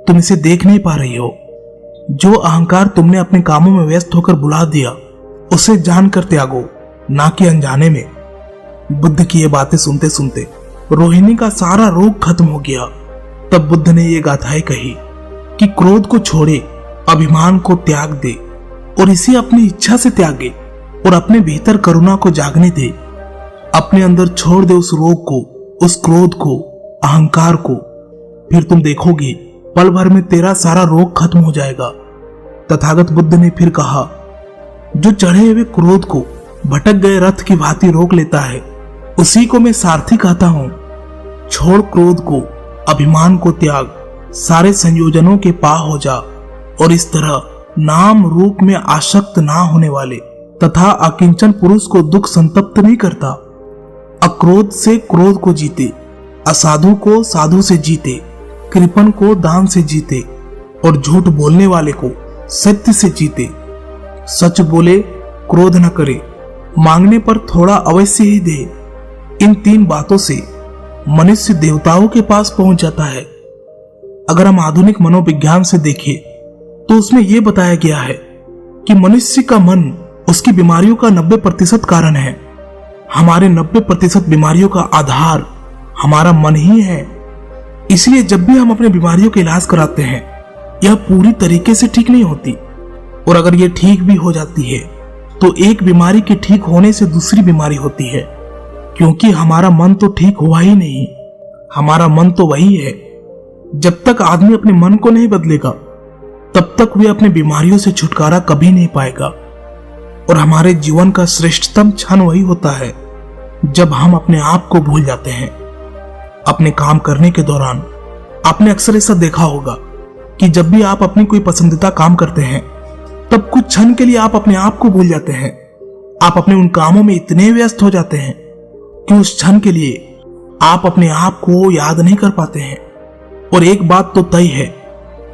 तुम इसे देख नहीं पा रही हो। जो अहंकार तुमने अपने कामों में व्यस्त होकर बुला दिया, उसे जानकर त्यागो, ना कि अनजाने में। बुद्ध की ये बातें सुनते सुनते रोहिणी का सारा रोग खत्म हो गया। तब बुद्ध ने ये गाथाएं कही कि क्रोध को छोड़े, अभिमान को त्याग दे और इसे अपनी इच्छा से त्यागे और अपने भीतर करुणा को जागने दे। अपने अंदर छोड़ दे उस रोग को, उस क्रोध को, अहंकार को। फिर तुम देखोगे पल भर में तेरा सारा रोग खत्म हो जाएगा। तथागत बुद्ध ने फिर कहा, जो चढ़े हुए क्रोध को भटक गए रथ की भांति रोक लेता है, उसी को मैं सारथी कहता हूं। छोड़ क्रोध को, अभिमान को त्याग, सारे संयोजनों के पा हो जा और इस तरह नाम रूप में आसक्त ना होने वाले तथा अकिंचन पुरुष को दुख संतप्त नहीं करता। अक्रोध से क्रोध को जीते, असाधु को साधु से जीते, कृपण को दान से जीते और झूठ बोलने वाले को सत्य से जीते। सच बोले, क्रोध न करे, मांगने पर थोड़ा अवश्य ही दे। इन 3 बातों से मनुष्य देवताओं के पास पहुंच जाता है। अगर हम आधुनिक मनोविज्ञान से देखें तो उसमें यह बताया गया है कि मनुष्य का मन उसकी बीमारियों का 90% कारण है। हमारे 90% बीमारियों का आधार हमारा मन ही है। इसलिए जब भी हम अपने बीमारियों का इलाज कराते हैं, यह पूरी तरीके से ठीक नहीं होती, और अगर यह ठीक भी हो जाती है तो एक बीमारी के ठीक होने से दूसरी बीमारी होती है, क्योंकि हमारा मन तो ठीक हुआ ही नहीं। हमारा मन तो वही है। जब तक आदमी अपने मन को नहीं बदलेगा, तब तक वे अपने बीमारियों से छुटकारा कभी नहीं पाएगा। और हमारे जीवन का श्रेष्ठतम क्षण वही होता है जब हम अपने आप को भूल जाते हैं। अपने काम करने के दौरान आपने अक्सर ऐसा देखा होगा कि जब भी आप अपनी कोई पसंदीदा काम करते हैं, तब कुछ क्षण के लिए आप अपने आप को भूल जाते हैं। आप अपने उन कामों में इतने व्यस्त हो जाते हैं कि उस क्षण के लिए आप अपने आप को याद नहीं कर पाते हैं। और एक बात तो तय है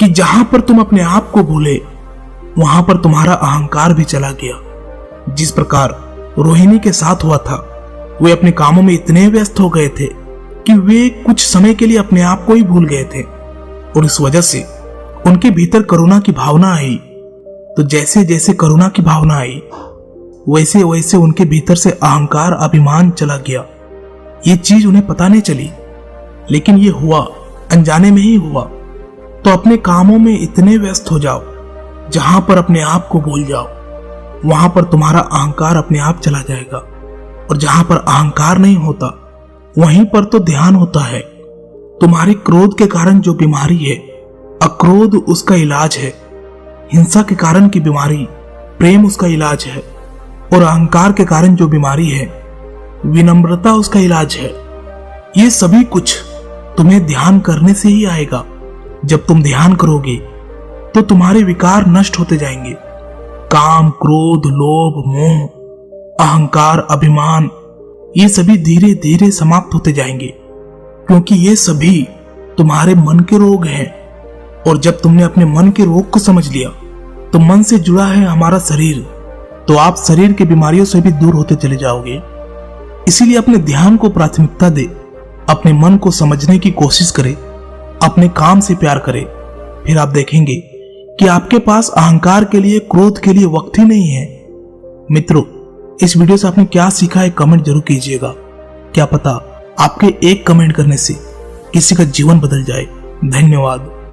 कि जहां पर तुम अपने आप को भूले, वहां पर तुम्हारा अहंकार भी चला गया। जिस प्रकार रोहिणी के साथ हुआ था, वे अपने कामों में इतने व्यस्त हो गए थे कि वे कुछ समय के लिए अपने आप को ही भूल गए थे, और इस वजह से उनके भीतर करुणा की भावना आई। तो जैसे जैसे करुणा की भावना आई, वैसे वैसे उनके भीतर से अहंकार, अभिमान चला गया। ये चीज उन्हें पता नहीं चली, लेकिन ये हुआ, अनजाने में ही हुआ। तो अपने कामों में इतने व्यस्त हो जाओ, जहां पर अपने आप को भूल जाओ, वहां पर तुम्हारा अहंकार अपने आप चला जाएगा। और जहां पर अहंकार नहीं होता, वहीं पर तो ध्यान होता है। तुम्हारे क्रोध के कारण जो बीमारी है, अक्रोध उसका इलाज है। हिंसा के कारण की बीमारी, प्रेम उसका इलाज है। और अहंकार के कारण जो बीमारी है, विनम्रता उसका इलाज है। ये सभी कुछ तुम्हें ध्यान करने से ही आएगा। जब तुम ध्यान करोगे तो तुम्हारे विकार नष्ट होते जाएंगे। काम, क्रोध, लोभ, मोह, अहंकार, अभिमान, ये सभी धीरे धीरे समाप्त होते जाएंगे, क्योंकि ये सभी तुम्हारे मन के रोग हैं। और जब तुमने अपने मन के रोग को समझ लिया, तो मन से जुड़ा है हमारा शरीर, तो आप शरीर की बीमारियों से भी दूर होते चले जाओगे। इसीलिए अपने ध्यान को प्राथमिकता दे, अपने मन को समझने की कोशिश करें, अपने काम से प्यार करें। फिर आप देखेंगे कि आपके पास अहंकार के लिए, क्रोध के लिए वक्त ही नहीं है। मित्रों, इस वीडियो से आपने क्या सीखा है कमेंट जरूर कीजिएगा। क्या पता आपके एक कमेंट करने से किसी का जीवन बदल जाए। धन्यवाद।